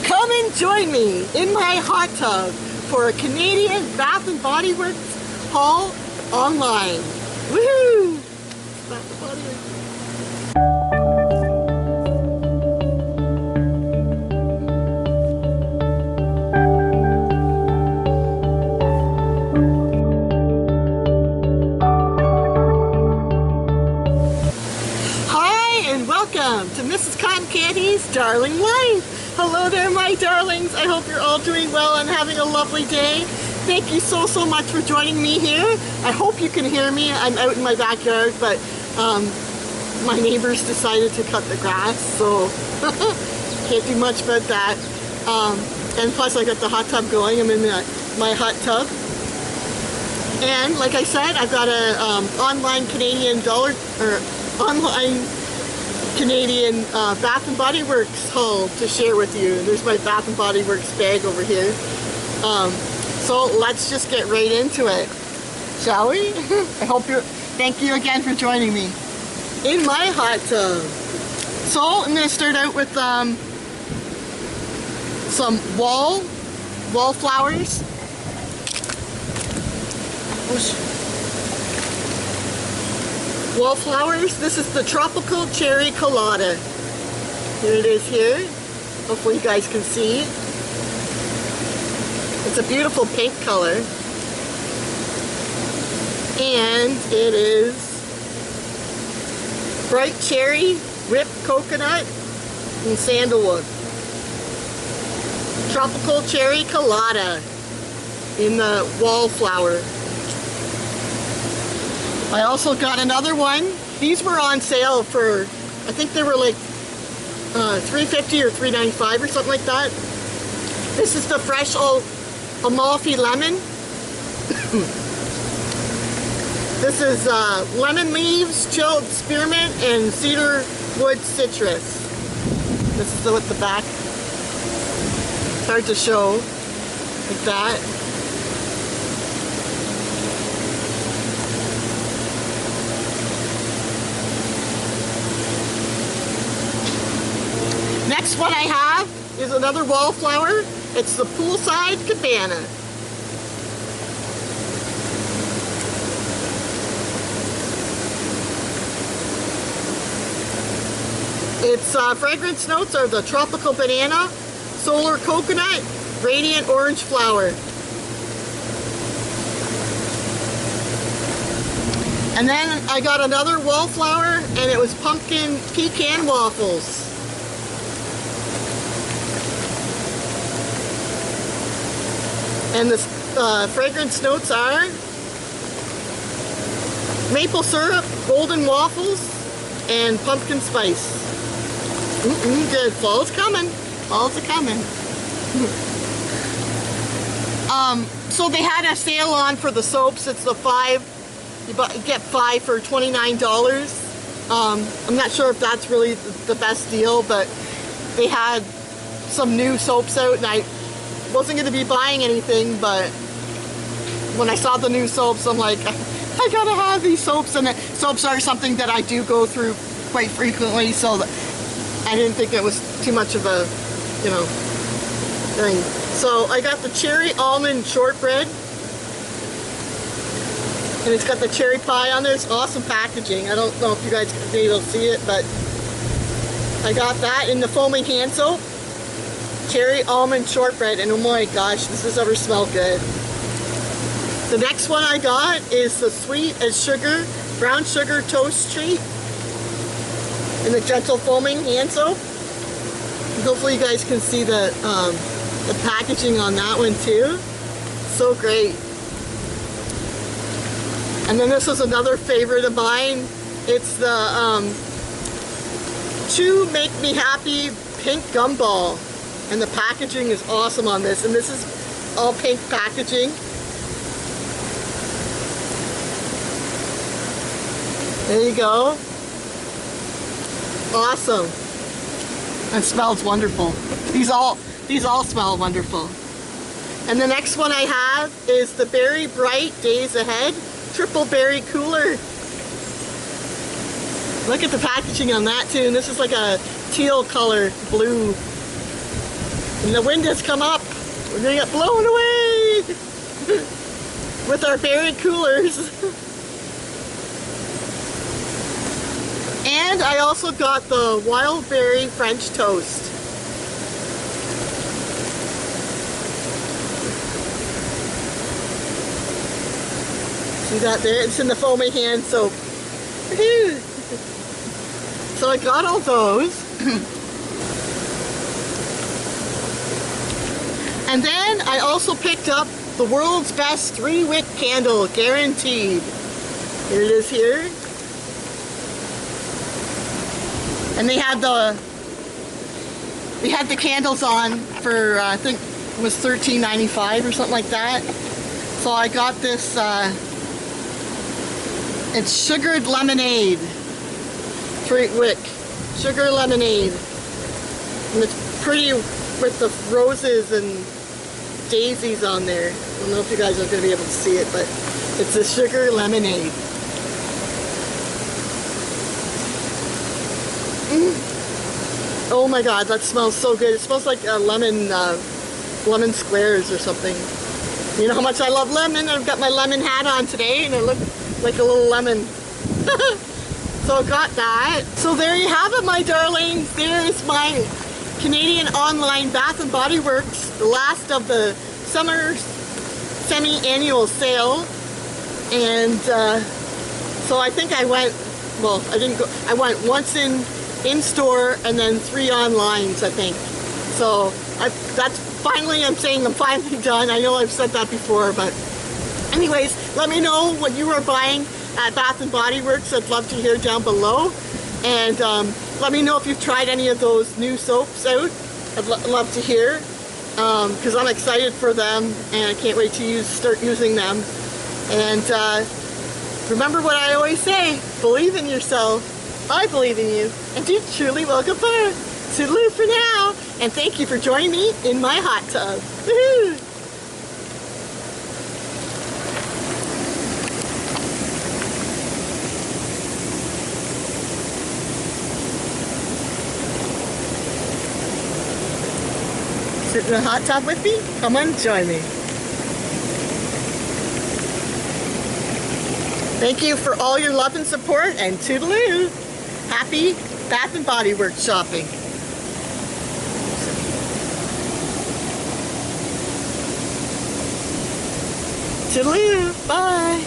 Come and join me in my hot tub for a Canadian Bath and Body Works haul online. Woohoo! Bath and Body Works. Welcome to Mrs. Cotton Candy's Darling Life. Hello there, my darlings. I hope you're all doing well and having a lovely day. Thank you so much for joining me here. I hope you can hear me. I'm out in my backyard, but my neighbors decided to cut the grass, so can't do much about that. And plus I got the hot tub going. I'm in my hot tub. And like I said, I've got a online Canadian Bath and Body Works haul to share with you. There's my Bath and Body Works bag over here. So let's just get right into it, shall we? Thank you again for joining me in my hot tub. So I'm going to start out with some wallflowers. Wallflowers. This is the Tropical Cherry Colada. Here it is here. Hopefully you guys can see. It's a beautiful pink color. And it is bright cherry, whipped coconut, and sandalwood. Tropical Cherry Colada in the wallflower. I also got another one. These were on sale for, I think they were like $3.50 or $3.95 or something like that. This is the fresh Amalfi lemon. This is lemon leaves, chilled spearmint, and cedar wood citrus. This is what the back. It's hard to show like that. Next one I have is another wallflower. It's the Poolside Cabana. Its fragrance notes are the tropical banana, solar coconut, radiant orange flower. And then I got another wallflower, and it was pumpkin pecan waffles. And the fragrance notes are maple syrup, golden waffles, and pumpkin spice. Good. Fall's coming. Fall's coming. So they had a sale on for the soaps. It's the 5. You get 5 for $29. I'm not sure if that's really the best deal, but they had some new soaps out, and I wasn't going to be buying anything, but when I saw the new soaps, I'm like, I gotta have these soaps. And soaps are something that I do go through quite frequently, so I didn't think it was too much of a, thing. So I got the cherry almond shortbread, and it's got the cherry pie on there. It's awesome packaging. I don't know if you guys can be able to see it, but I got that in the foaming hand soap. Cherry almond shortbread, and oh my gosh, does this ever smell good. The next one I got is the sweet as sugar brown sugar toast treat in the gentle foaming hand soap. And hopefully you guys can see the packaging on that one too. So great. And then this is another favorite of mine. It's the Chew Make Me Happy Pink Gumball. And the packaging is awesome on this. And this is all pink packaging. There you go. Awesome. And smells wonderful. These all smell wonderful. And the next one I have is the Berry Bright Days Ahead Triple Berry Cooler. Look at the packaging on that too. And this is like a teal color blue. And the wind has come up. We're gonna get blown away with our berry coolers. And I also got the wild berry French toast. See that there? It's in the foamy hand soap. So I got all those. And then I also picked up the world's best 3-wick candle, guaranteed. Here it is here. And they had the candles on for I think it was $13.95 or something like that. So I got this. It's sugared lemonade, 3-wick sugar lemonade, and it's pretty with the roses and daisies on there. I don't know if you guys are going to be able to see it, but it's a sugar lemonade. Oh my god, that smells so good. It smells like lemon squares or something. You know how much I love lemon. I've got my lemon hat on today and it looks like a little lemon. So I got that. So there you have it, my darlings. There is my Canadian online Bath & Body Works, the last of the summer semi-annual sale. And so I think I went, well, I didn't go, I went once in store and then 3 online, I think. So that's finally, I'm saying I'm finally done. I know I've said that before, but anyways, let me know what you are buying at Bath & Body Works. I'd love to hear down below. And let me know if you've tried any of those new soaps out. I'd love to hear, because I'm excited for them and I can't wait to start using them. And remember what I always say, believe in yourself. I believe in you, and you truly will go far. Toodaloo for now, and thank you for joining me in my hot tub. Woohoo! Sit in the hot tub with me? Come on, join me. Thank you for all your love and support, and toodaloo! Happy Bath & Body Works shopping. Toodaloo! Bye!